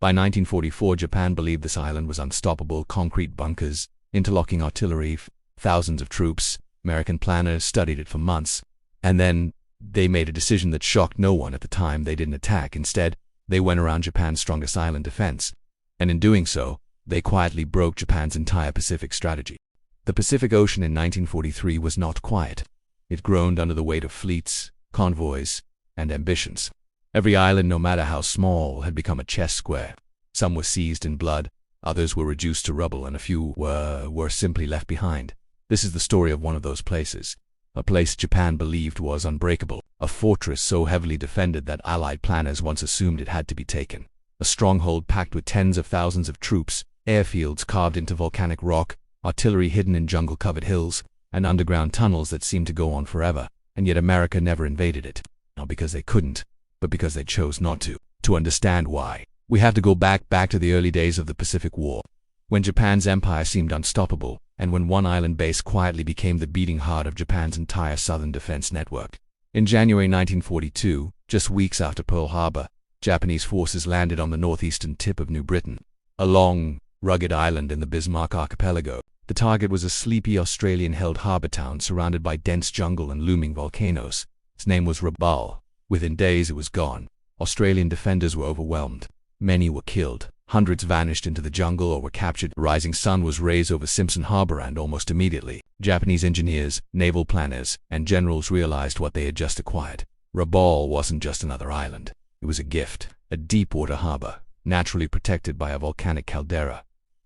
By 1944, Japan believed this island was unstoppable: concrete bunkers, interlocking artillery, thousands of troops. American planners studied it for months, and then they made a decision that shocked no one at the time. They didn't attack. Instead, they went around Japan's strongest island defense, and in doing so, they quietly broke Japan's entire Pacific strategy. The Pacific Ocean in 1943 was not quiet. It groaned under the weight of fleets, convoys, and ambitions. Every island, no matter how small, had become a chess square. Some were seized in blood, others were reduced to rubble, and a few were simply left behind. This is the story of one of those places. A place Japan believed was unbreakable. A fortress so heavily defended that Allied planners once assumed it had to be taken. A stronghold packed with tens of thousands of troops, airfields carved into volcanic rock, artillery hidden in jungle-covered hills, and underground tunnels that seemed to go on forever. And yet America never invaded it. Not because they couldn't, but because they chose not to. To understand why, we have to go back to the early days of the Pacific War, when Japan's empire seemed unstoppable, and when one island base quietly became the beating heart of Japan's entire southern defense network. In January 1942, just weeks after Pearl Harbor, Japanese forces landed on the northeastern tip of New Britain, a long, rugged island in the Bismarck archipelago. The target was a sleepy Australian-held harbor town surrounded by dense jungle and looming volcanoes. Its name was Rabaul. Within days it was gone. Australian defenders were overwhelmed. Many were killed. Hundreds vanished into the jungle or were captured. The rising sun was raised over Simpson Harbor, and almost immediately, Japanese engineers, naval planners, and generals realized what they had just acquired. Rabaul wasn't just another island. It was a gift. A deep-water harbor, naturally protected by a volcanic caldera.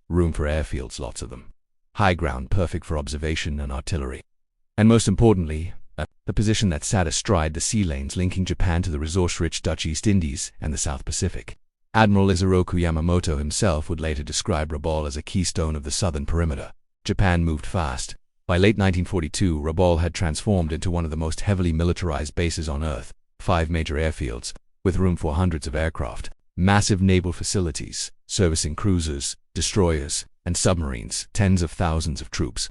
Room for airfields, lots of them. High ground, perfect for observation and artillery. And most importantly, the position that sat astride the sea lanes linking Japan to the resource-rich Dutch East Indies and the South Pacific. Admiral Isoroku Yamamoto himself would later describe Rabaul as a keystone of the southern perimeter. Japan moved fast. By late 1942, Rabaul had transformed into one of the most heavily militarized bases on Earth. 5 major airfields, with room for hundreds of aircraft. Massive naval facilities, servicing cruisers, destroyers, and submarines. Tens of thousands of troops,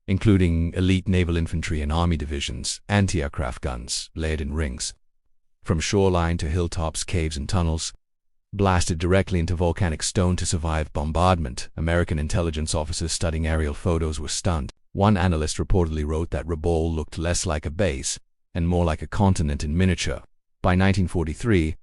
including elite naval infantry and army divisions, anti-aircraft guns, layered in rings. From shoreline to hilltops, caves and tunnels, blasted directly into volcanic stone to survive bombardment. American intelligence officers studying aerial photos were stunned. One analyst reportedly wrote that Rabaul looked less like a base and more like a continent in miniature. By 1943,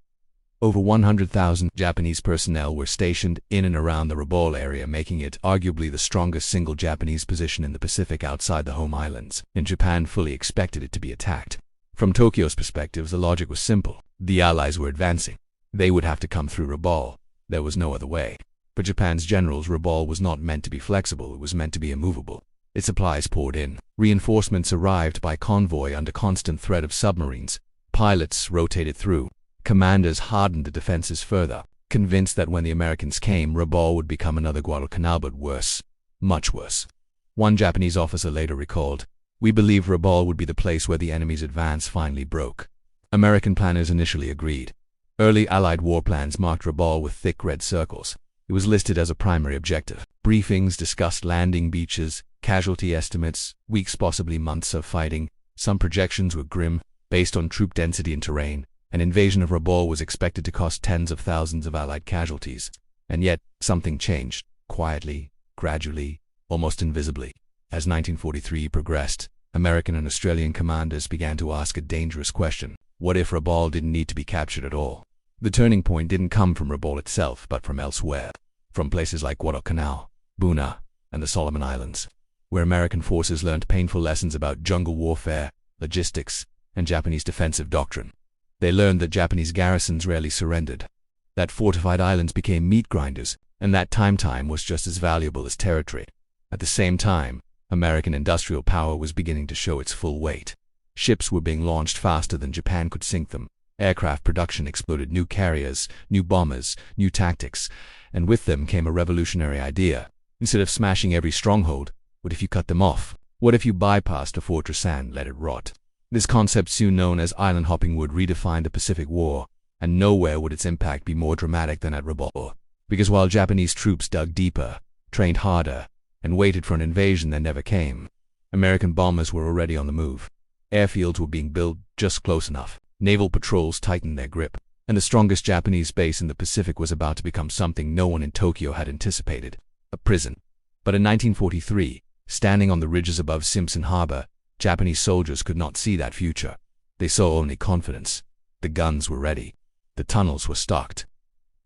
over 100,000 Japanese personnel were stationed in and around the Rabaul area, making it arguably the strongest single Japanese position in the Pacific outside the home islands. And Japan fully expected it to be attacked. From Tokyo's perspective, the logic was simple. The Allies were advancing. They would have to come through Rabaul. There was no other way. For Japan's generals, Rabaul was not meant to be flexible, it was meant to be immovable. Its supplies poured in. Reinforcements arrived by convoy under constant threat of submarines. Pilots rotated through. Commanders hardened the defenses further, convinced that when the Americans came, Rabaul would become another Guadalcanal, but worse. Much worse. One Japanese officer later recalled, "We believed Rabaul would be the place where the enemy's advance finally broke." American planners initially agreed. Early Allied war plans marked Rabaul with thick red circles. It was listed as a primary objective. Briefings discussed landing beaches, casualty estimates, weeks, possibly months of fighting. Some projections were grim, based on troop density and terrain. An invasion of Rabaul was expected to cost tens of thousands of Allied casualties. And yet, something changed, quietly, gradually, almost invisibly. As 1943 progressed, American and Australian commanders began to ask a dangerous question. What if Rabaul didn't need to be captured at all? The turning point didn't come from Rabaul itself, but from elsewhere. From places like Guadalcanal, Buna, and the Solomon Islands, where American forces learned painful lessons about jungle warfare, logistics, and Japanese defensive doctrine. They learned that Japanese garrisons rarely surrendered, that fortified islands became meat grinders, and that time was just as valuable as territory. At the same time, American industrial power was beginning to show its full weight. Ships were being launched faster than Japan could sink them. Aircraft production exploded. New carriers, new bombers, new tactics, and with them came a revolutionary idea. Instead of smashing every stronghold, what if you cut them off? What if you bypassed a fortress and let it rot? This concept, soon known as island hopping, would redefine the Pacific War, and nowhere would its impact be more dramatic than at Rabaul. Because while Japanese troops dug deeper, trained harder, and waited for an invasion that never came, American bombers were already on the move. Airfields were being built just close enough. Naval patrols tightened their grip. and the strongest Japanese base in the Pacific was about to become something no one in Tokyo had anticipated: a prison. But in 1943, standing on the ridges above Simpson Harbor, Japanese soldiers could not see that future. They saw only confidence. The guns were ready. The tunnels were stocked.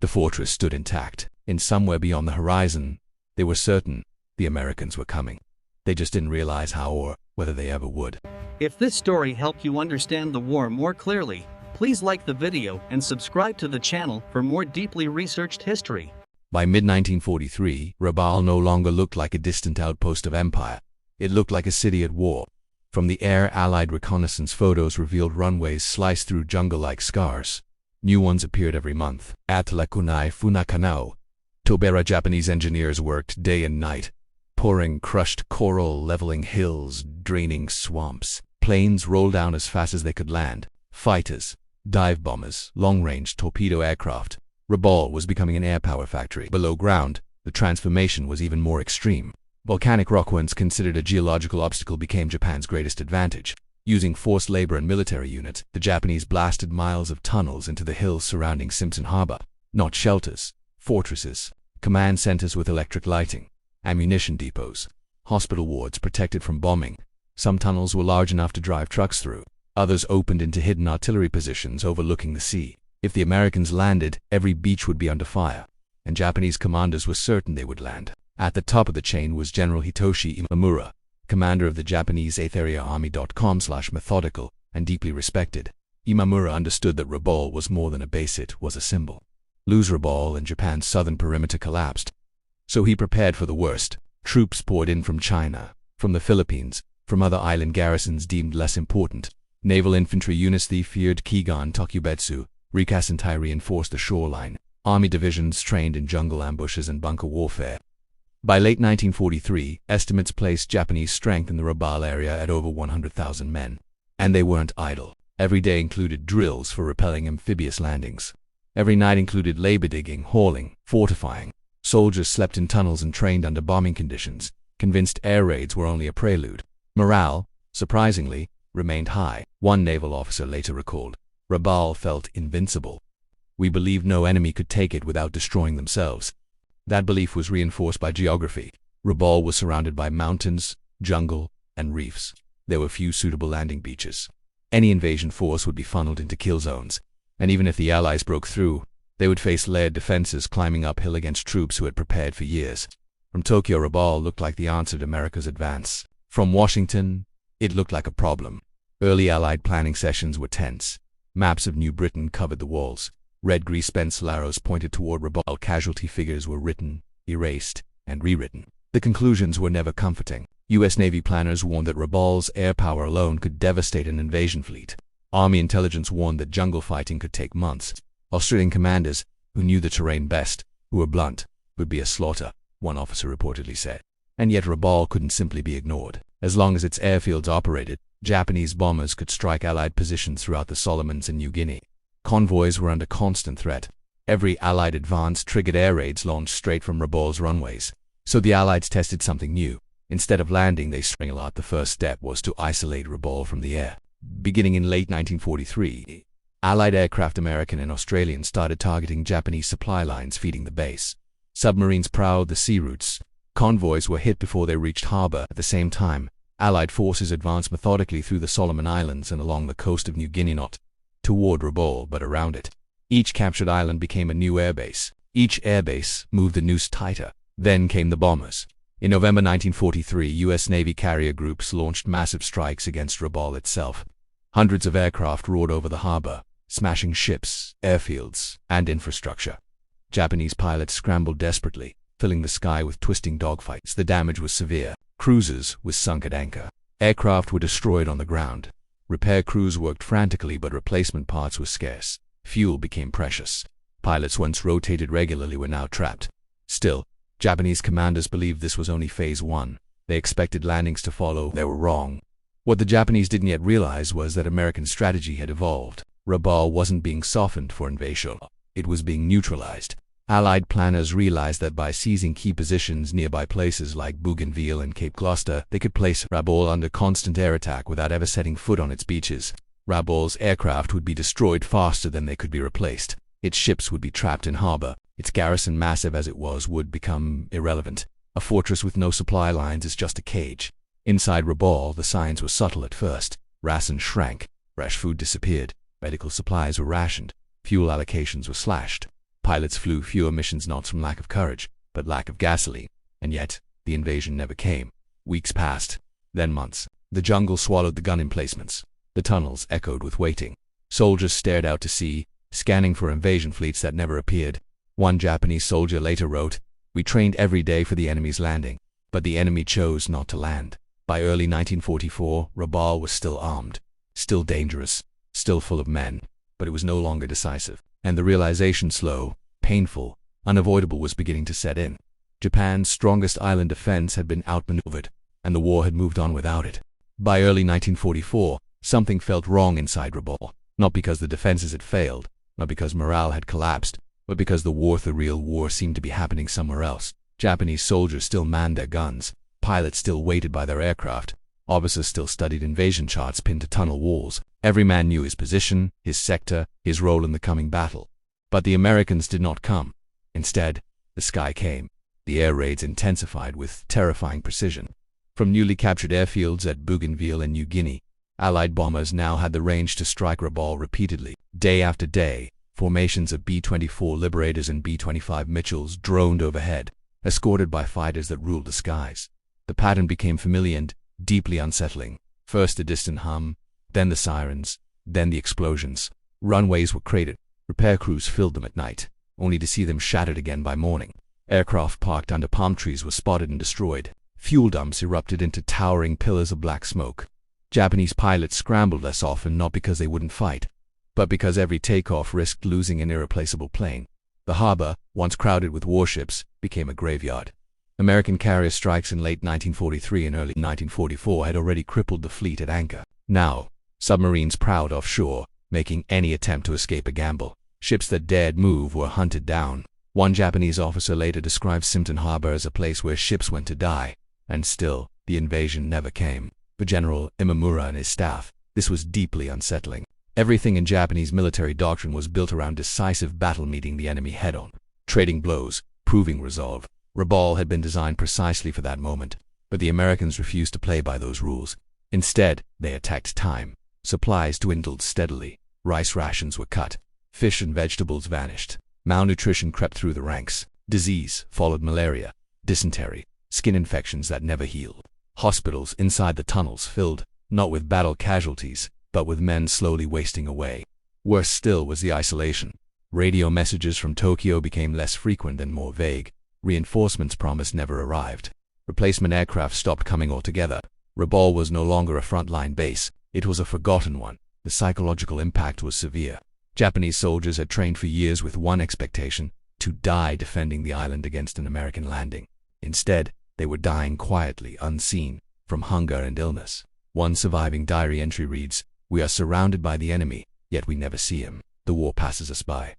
The fortress stood intact. In somewhere beyond the horizon, they were certain the Americans were coming. They just didn't realize how or whether they ever would. If this story helped you understand the war more clearly, please like the video and subscribe to the channel for more deeply researched history. By mid-1943, Rabaul no longer looked like a distant outpost of empire. It looked like a city at war. From the air, Allied reconnaissance photos revealed runways sliced through jungle-like scars. New ones appeared every month. At Lekunai Funakanao, Tobera Japanese engineers worked day and night, pouring crushed coral, leveling hills, draining swamps. Planes rolled down as fast as they could land. Fighters, dive bombers, long-range torpedo aircraft. Rabaul was becoming an air power factory. Below ground, the transformation was even more extreme. Volcanic rock, once considered a geological obstacle, became Japan's greatest advantage. Using forced labor and military units, the Japanese blasted miles of tunnels into the hills surrounding Simpson Harbor. Not shelters, fortresses, command centers with electric lighting, ammunition depots, hospital wards protected from bombing. Some tunnels were large enough to drive trucks through. Others opened into hidden artillery positions overlooking the sea. If the Americans landed, every beach would be under fire, and Japanese commanders were certain they would land. At the top of the chain was General Hitoshi Imamura, commander of the Japanese 8th Area Army.com/methodical and deeply respected. Imamura understood that Rabaul was more than a base, it was a symbol. Lose Rabaul and Japan's southern perimeter collapsed. So he prepared for the worst. Troops poured in from China, from the Philippines, from other island garrisons deemed less important. Naval infantry units the feared Kigan Tokubetsu, Rikasentai reinforced the shoreline. Army divisions trained in jungle ambushes and bunker warfare. By late 1943, estimates placed Japanese strength in the Rabaul area at over 100,000 men. And they weren't idle. Every day included drills for repelling amphibious landings. Every night included labor digging, hauling, fortifying. Soldiers slept in tunnels and trained under bombing conditions, convinced air raids were only a prelude. Morale, surprisingly, remained high. One naval officer later recalled, "Rabaul felt invincible. We believed no enemy could take it without destroying themselves." That belief was reinforced by geography. Rabaul was surrounded by mountains, jungle, and reefs. There were few suitable landing beaches. Any invasion force would be funneled into kill zones, and even if the Allies broke through, they would face layered defenses climbing uphill against troops who had prepared for years. From Tokyo, Rabaul looked like the answer to America's advance. From Washington, it looked like a problem. Early Allied planning sessions were tense. Maps of New Britain covered the walls. Red grease pencil arrows pointed toward Rabaul. Casualty figures were written, erased, and rewritten. The conclusions were never comforting. U.S. Navy planners warned that Rabaul's air power alone could devastate an invasion fleet. Army intelligence warned that jungle fighting could take months. Australian commanders, who knew the terrain best, who were blunt, would be a slaughter, one officer reportedly said. And yet Rabaul couldn't simply be ignored. As long as its airfields operated, Japanese bombers could strike Allied positions throughout the Solomons and New Guinea. Convoys were under constant threat. Every Allied advance triggered air raids launched straight from Rabaul's runways. So the Allies tested something new. Instead of landing, they sprang a lot. The first step was to isolate Rabaul from the air. Beginning in late 1943, Allied aircraft, American and Australian, started targeting Japanese supply lines feeding the base. Submarines prowled the sea routes. Convoys were hit before they reached harbor. At the same time, Allied forces advanced methodically through the Solomon Islands and along the coast of New Guinea, not toward Rabaul but around it. Each captured island became a new airbase. Each airbase moved the noose tighter. Then came the bombers. In November 1943, U.S. Navy carrier groups launched massive strikes against Rabaul itself. Hundreds of aircraft roared over the harbor, smashing ships, airfields, and infrastructure. Japanese pilots scrambled desperately, filling the sky with twisting dogfights. The damage was severe. Cruisers were sunk at anchor. Aircraft were destroyed on the ground. Repair crews worked frantically, but replacement parts were scarce. Fuel became precious. Pilots once rotated regularly were now trapped. Still, Japanese commanders believed this was only phase one. They expected landings to follow. They were wrong. What the Japanese didn't yet realize was that American strategy had evolved. Rabaul wasn't being softened for invasion. It was being neutralized. Allied planners realized that by seizing key positions nearby places like Bougainville and Cape Gloucester, they could place Rabaul under constant air attack without ever setting foot on its beaches. Rabaul's aircraft would be destroyed faster than they could be replaced. Its ships would be trapped in harbor. Its garrison, massive as it was, would become irrelevant. A fortress with no supply lines is just a cage. Inside Rabaul, the signs were subtle at first. Rations shrank. Fresh food disappeared. Medical supplies were rationed. Fuel allocations were slashed. Pilots flew fewer missions not from lack of courage, but lack of gasoline. And yet, the invasion never came. Weeks passed, then months. The jungle swallowed the gun emplacements. The tunnels echoed with waiting. Soldiers stared out to sea, scanning for invasion fleets that never appeared. One Japanese soldier later wrote, "We trained every day for the enemy's landing, but the enemy chose not to land." By early 1944, Rabaul was still armed, still dangerous, still full of men, but it was no longer decisive. And the realization, slow, painful, unavoidable, was beginning to set in. Japan's strongest island defense had been outmaneuvered, and the war had moved on without it. By early 1944, something felt wrong inside Rabaul, not because the defenses had failed, not because morale had collapsed, but because the real war seemed to be happening somewhere else. Japanese soldiers still manned their guns, pilots still waited by their aircraft, officers still studied invasion charts pinned to tunnel walls. Every man knew his position, his sector, his role in the coming battle. But the Americans did not come. Instead, the sky came. The air raids intensified with terrifying precision. From newly captured airfields at Bougainville and New Guinea, Allied bombers now had the range to strike Rabaul repeatedly. Day after day, formations of B-24 Liberators and B-25 Mitchells droned overhead, escorted by fighters that ruled the skies. The pattern became familiar and deeply unsettling. First a distant hum, then the sirens, then the explosions. Runways were cratered. Repair crews filled them at night, only to see them shattered again by morning. Aircraft parked under palm trees were spotted and destroyed. Fuel dumps erupted into towering pillars of black smoke. Japanese pilots scrambled less often, not because they wouldn't fight, but because every takeoff risked losing an irreplaceable plane. The harbor, once crowded with warships, became a graveyard. American carrier strikes in late 1943 and early 1944 had already crippled the fleet at anchor. Now, submarines prowled offshore, making any attempt to escape a gamble. Ships that dared move were hunted down. One Japanese officer later described Simpson Harbor as a place where ships went to die. And still, the invasion never came. For General Imamura and his staff, this was deeply unsettling. Everything in Japanese military doctrine was built around decisive battle, meeting the enemy head-on, trading blows, proving resolve. Rabaul had been designed precisely for that moment, but the Americans refused to play by those rules. Instead, they attacked time. Supplies dwindled steadily. Rice rations were cut. Fish and vegetables vanished. Malnutrition crept through the ranks. Disease followed malaria, dysentery, skin infections that never healed. Hospitals inside the tunnels filled, not with battle casualties, but with men slowly wasting away. Worse still was the isolation. Radio messages from Tokyo became less frequent and more vague. Reinforcements promised never arrived. Replacement aircraft stopped coming altogether. Rabaul was no longer a frontline base. It was a forgotten one. The psychological impact was severe. Japanese soldiers had trained for years with one expectation: to die defending the island against an American landing. Instead, they were dying quietly, unseen, from hunger and illness. One surviving diary entry reads, "We are surrounded by the enemy, yet we never see him. The war passes us by."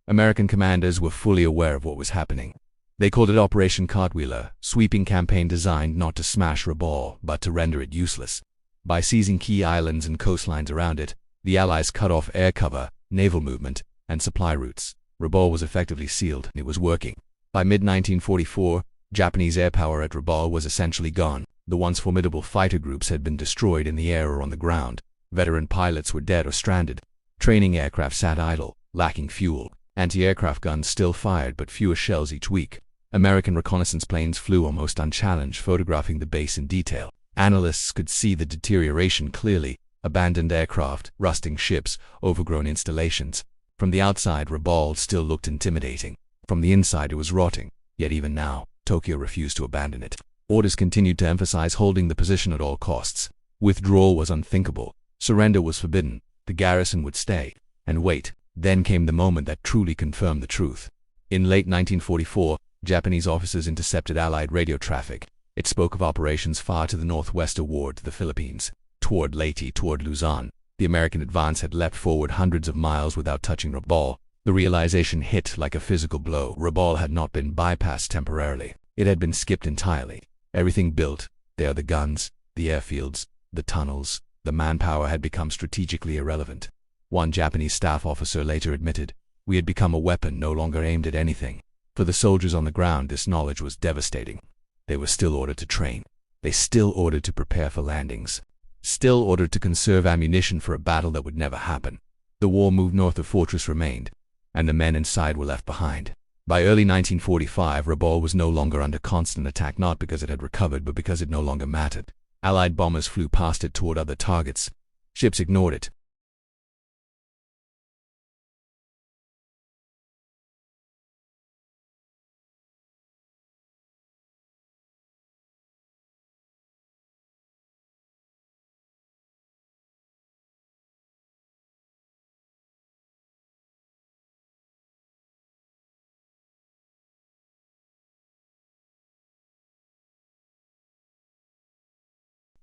American commanders were fully aware of what was happening. They called it Operation Cartwheeler, sweeping campaign designed not to smash Rabaul, but to render it useless. By seizing key islands and coastlines around it, the Allies cut off air cover, naval movement, and supply routes. Rabaul was effectively sealed, and it was working. By mid-1944, Japanese air power at Rabaul was essentially gone. The once formidable fighter groups had been destroyed in the air or on the ground. Veteran pilots were dead or stranded. Training aircraft sat idle, lacking fuel. Anti-aircraft guns still fired, but fewer shells each week. American reconnaissance planes flew almost unchallenged, photographing the base in detail. Analysts could see the deterioration clearly: abandoned aircraft, rusting ships, overgrown installations. From the outside, Rabaul still looked intimidating. From the inside, it was rotting. Yet even now, Tokyo refused to abandon it. Orders continued to emphasize holding the position at all costs. Withdrawal was unthinkable. Surrender was forbidden. The garrison would stay and wait. Then came the moment that truly confirmed the truth. In late 1944, Japanese officers intercepted Allied radio traffic. It spoke of operations far to the northwest toward the Philippines, toward Leyte, toward Luzon. The American advance had leapt forward hundreds of miles without touching Rabaul. The realization hit like a physical blow. Rabaul had not been bypassed temporarily. It had been skipped entirely. Everything built, there the guns, the airfields, the tunnels, The manpower had become strategically irrelevant. One Japanese staff officer later admitted, "We had become a weapon no longer aimed at anything." For the soldiers on the ground, this knowledge was devastating. They were still ordered to train. They still ordered to prepare for landings. Still ordered to conserve ammunition for a battle that would never happen. The war moved north, of fortress remained, and the men inside were left behind. By early 1945, Rabaul was no longer under constant attack, not because it had recovered, but because it no longer mattered. Allied bombers flew past it toward other targets. Ships ignored it.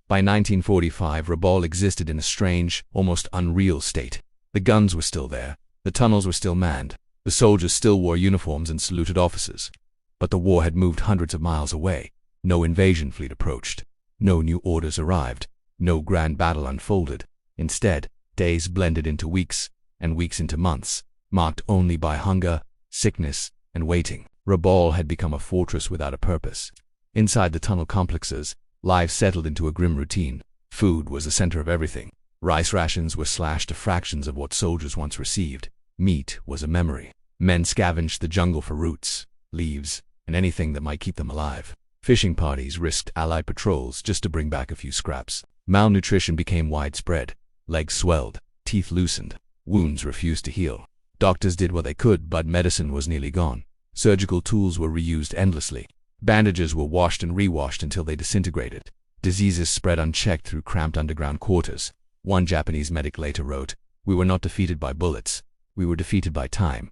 By 1945, Rabaul existed in a strange, almost unreal state. The guns were still there, the tunnels were still manned, the soldiers still wore uniforms and saluted officers. But the war had moved hundreds of miles away. No invasion fleet approached. No new orders arrived. No grand battle unfolded. Instead, days blended into weeks, and weeks into months, marked only by hunger, sickness, and waiting. Rabaul had become a fortress without a purpose. Inside the tunnel complexes, life settled into a grim routine. Food was the center of everything. Rice rations were slashed to fractions of what soldiers once received. Meat was a memory. Men scavenged the jungle for roots, leaves, and anything that might keep them alive. Fishing parties risked Allied patrols just to bring back a few scraps. Malnutrition became widespread. Legs swelled, teeth loosened, wounds refused to heal. Doctors did what they could, but medicine was nearly gone. Surgical tools were reused endlessly. Bandages were washed and rewashed until they disintegrated. Diseases spread unchecked through cramped underground quarters. One Japanese medic later wrote, "We were not defeated by bullets. We were defeated by time."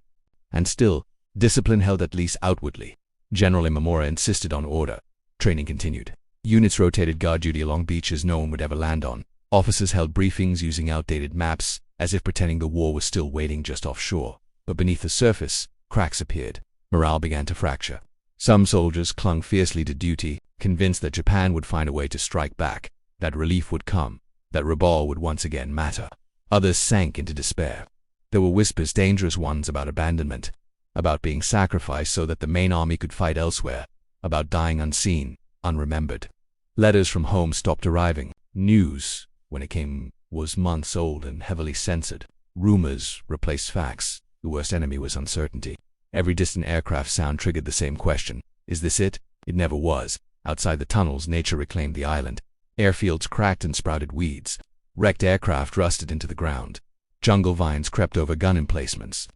And still, discipline held, at least outwardly. General Imamura insisted on order. Training continued. Units rotated guard duty along beaches no one would ever land on. Officers held briefings using outdated maps, as if pretending the war was still waiting just offshore. But beneath the surface, cracks appeared. Morale began to fracture. Some soldiers clung fiercely to duty, convinced that Japan would find a way to strike back, that relief would come, that Rabaul would once again matter. Others sank into despair. There were whispers, dangerous ones, about abandonment, about being sacrificed so that the main army could fight elsewhere, about dying unseen, unremembered. Letters from home stopped arriving. News, when it came, was months old and heavily censored. Rumors replaced facts. The worst enemy was uncertainty. Every distant aircraft sound triggered the same question. Is this it? It never was. Outside the tunnels, nature reclaimed the island. Airfields cracked and sprouted weeds. Wrecked aircraft rusted into the ground. Jungle vines crept over gun emplacements.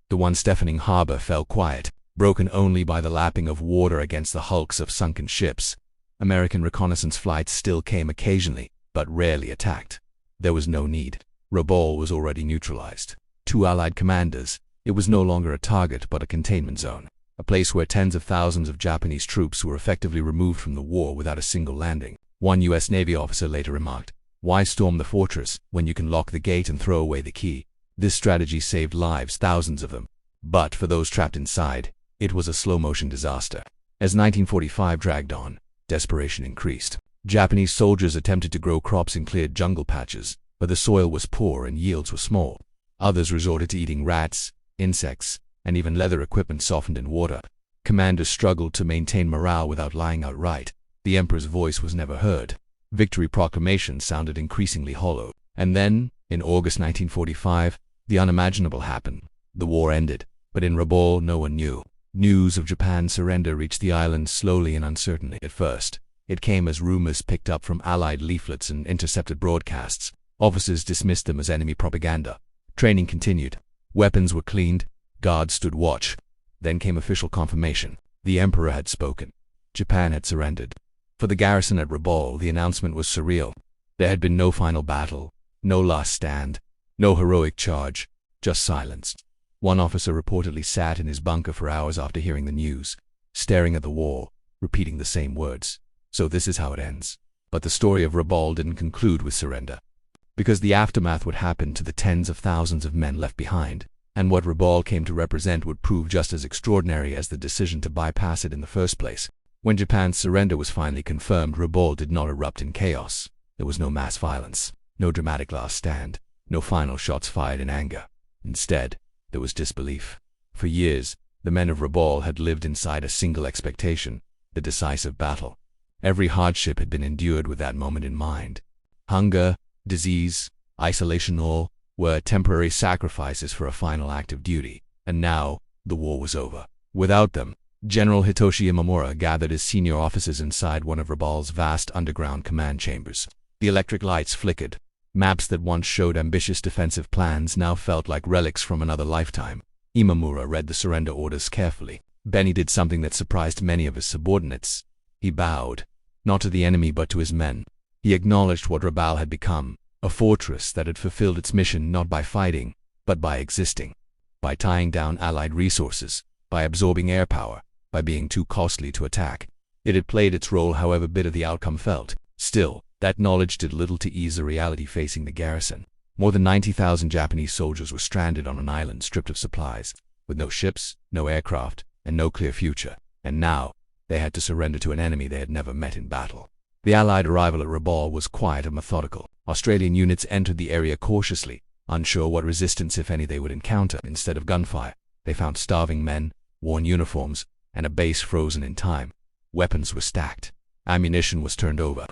The once deafening harbor fell quiet, broken only by the lapping of water against the hulks of sunken ships. American reconnaissance flights still came occasionally, but rarely attacked. There was no need. Rabaul was already neutralized. 2 Allied commanders. It was no longer a target, but a containment zone. A place where tens of thousands of Japanese troops were effectively removed from the war without a single landing. One U.S. Navy officer later remarked, "Why storm the fortress when you can lock the gate and throw away the key?" This strategy saved lives, thousands of them. But for those trapped inside, it was a slow-motion disaster. As 1945 dragged on, desperation increased. Japanese soldiers attempted to grow crops in cleared jungle patches, but the soil was poor and yields were small. Others resorted to eating rats, insects, and even leather equipment softened in water. Commanders struggled to maintain morale without lying outright. The emperor's voice was never heard. Victory proclamations sounded increasingly hollow. And then, in August 1945, the unimaginable happened. The war ended, but in Rabaul no one knew. News of Japan's surrender reached the island slowly and uncertainly at first. It came as rumors picked up from Allied leaflets and intercepted broadcasts. Officers dismissed them as enemy propaganda. Training continued. Weapons were cleaned. Guards stood watch. Then came official confirmation. The emperor had spoken. Japan had surrendered. For the garrison at Rabaul, the announcement was surreal. There had been no final battle, no last stand, no heroic charge, just silence. One officer reportedly sat in his bunker for hours after hearing the news, staring at the wall, repeating the same words. So this is how it ends. But the story of Rabaul didn't conclude with surrender, because the aftermath would happen to the tens of thousands of men left behind, and what Rabaul came to represent would prove just as extraordinary as the decision to bypass it in the first place. When Japan's surrender was finally confirmed, Rabaul did not erupt in chaos. There was no mass violence. No dramatic last stand, no final shots fired in anger. Instead, there was disbelief. For years, the men of Rabaul had lived inside a single expectation, the decisive battle. Every hardship had been endured with that moment in mind. Hunger, disease, isolation, all were temporary sacrifices for a final act of duty. And now, the war was over. Without them, General Hitoshi Imamura gathered his senior officers inside one of Rabaul's vast underground command chambers. The electric lights flickered. Maps that once showed ambitious defensive plans now felt like relics from another lifetime. Imamura read the surrender orders carefully. Then he did something that surprised many of his subordinates. He bowed, not to the enemy but to his men. He acknowledged what Rabaul had become, a fortress that had fulfilled its mission not by fighting, but by existing. By tying down allied resources, by absorbing air power, by being too costly to attack. It had played its role however bitter the outcome felt. Still, that knowledge did little to ease the reality facing the garrison. More than 90,000 Japanese soldiers were stranded on an island stripped of supplies, with no ships, no aircraft, and no clear future. And now, they had to surrender to an enemy they had never met in battle. The Allied arrival at Rabaul was quiet and methodical. Australian units entered the area cautiously, unsure what resistance, if any, they would encounter. Instead of gunfire, they found starving men, worn uniforms, and a base frozen in time. Weapons were stacked. Ammunition was turned over.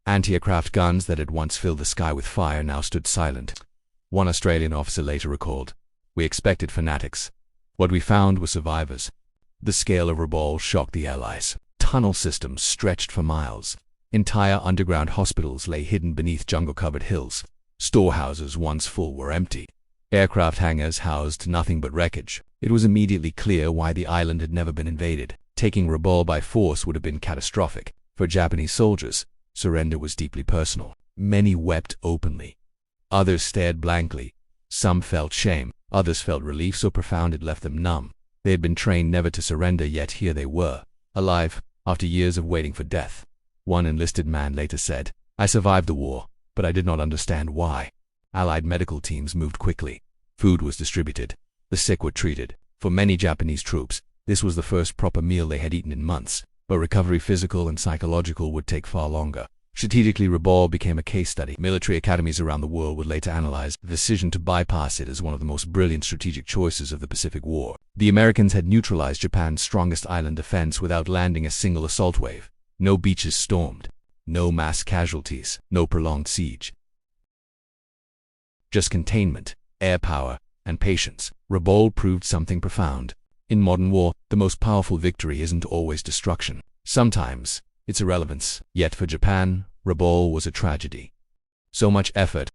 Anti-aircraft guns that had once filled the sky with fire now stood silent. One Australian officer later recalled, "We expected fanatics. What we found were survivors." The scale of Rabaul shocked the Allies. Tunnel systems stretched for miles. Entire underground hospitals lay hidden beneath jungle-covered hills. Storehouses once full were empty. Aircraft hangars housed nothing but wreckage. It was immediately clear why the island had never been invaded. Taking Rabaul by force would have been catastrophic. For Japanese soldiers, surrender was deeply personal. Many wept openly. Others stared blankly. Some felt shame. Others felt relief so profound it left them numb. They had been trained never to surrender, yet here they were, alive, after years of waiting for death. One enlisted man later said, "I survived the war, but I did not understand why." Allied medical teams moved quickly. Food was distributed. The sick were treated. For many Japanese troops, this was the first proper meal they had eaten in months. But recovery, physical and psychological, would take far longer. Strategically, Rabaul became a case study. Military academies around the world would later analyze the decision to bypass it as one of the most brilliant strategic choices of the Pacific War. The Americans had neutralized Japan's strongest island defense without landing a single assault wave. No beaches stormed. No mass casualties. No prolonged siege. Just containment, air power, and patience. Rabaul proved something profound. In modern war, the most powerful victory isn't always destruction. Sometimes, it's irrelevance. Yet for Japan, Rabaul was a tragedy. So much effort,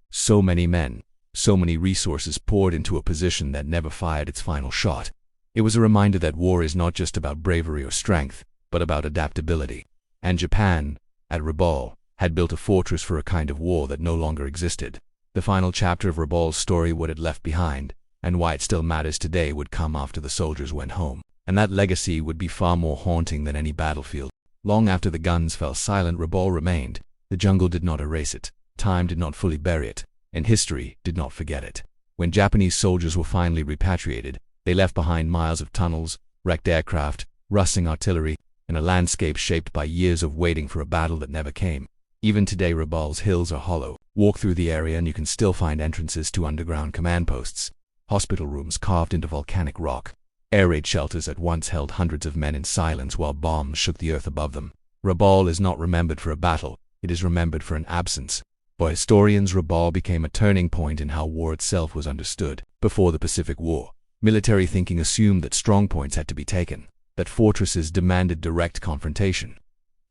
so many men, so many resources poured into a position that never fired its final shot. It was a reminder that war is not just about bravery or strength, but about adaptability. And Japan, at Rabaul, had built a fortress for a kind of war that no longer existed. The final chapter of Rabaul's story, what it left behind, and why it still matters today, would come after the soldiers went home. And that legacy would be far more haunting than any battlefield. Long after the guns fell silent, Rabaul remained. The jungle did not erase it. Time did not fully bury it. And history did not forget it. When Japanese soldiers were finally repatriated, they left behind miles of tunnels, wrecked aircraft, rusting artillery, and a landscape shaped by years of waiting for a battle that never came. Even today, Rabaul's hills are hollow. Walk through the area and you can still find entrances to underground command posts, hospital rooms carved into volcanic rock, air raid shelters that once held hundreds of men in silence while bombs shook the earth above them. Rabaul is not remembered for a battle, it is remembered for an absence. For historians, Rabaul became a turning point in how war itself was understood. Before the Pacific War, military thinking assumed that strongpoints had to be taken, that fortresses demanded direct confrontation,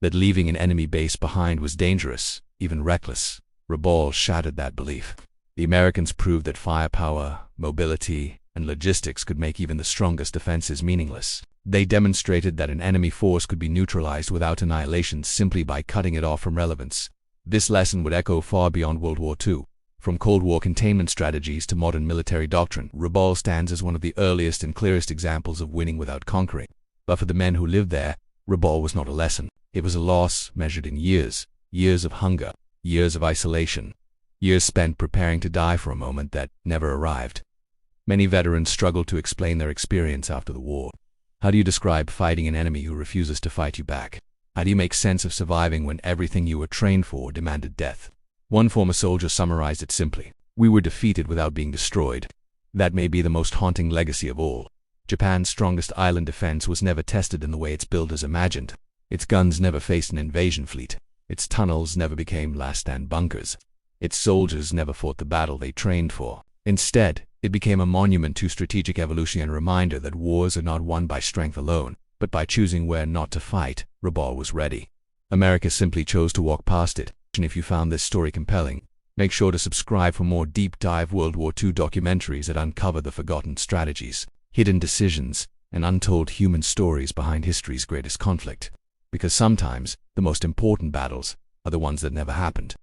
that leaving an enemy base behind was dangerous, even reckless. Rabaul shattered that belief. The Americans proved that firepower, mobility, and logistics could make even the strongest defenses meaningless. They demonstrated that an enemy force could be neutralized without annihilation simply by cutting it off from relevance. This lesson would echo far beyond World War II. From Cold War containment strategies to modern military doctrine, Rabaul stands as one of the earliest and clearest examples of winning without conquering. But for the men who lived there, Rabaul was not a lesson. It was a loss measured in years. Years of hunger, years of isolation, years spent preparing to die for a moment that never arrived. Many veterans struggled to explain their experience after the war. How do you describe fighting an enemy who refuses to fight you back? How do you make sense of surviving when everything you were trained for demanded death? One former soldier summarized it simply: "We were defeated without being destroyed." That may be the most haunting legacy of all. Japan's strongest island defense was never tested in the way its builders imagined. Its guns never faced an invasion fleet. Its tunnels never became last-stand bunkers. Its soldiers never fought the battle they trained for. Instead, it became a monument to strategic evolution and a reminder that wars are not won by strength alone, but by choosing where not to fight. Rabaul was ready. America simply chose to walk past it. And if you found this story compelling, make sure to subscribe for more deep-dive World War II documentaries that uncover the forgotten strategies, hidden decisions, and untold human stories behind history's greatest conflict. Because sometimes, the most important battles are the ones that never happened.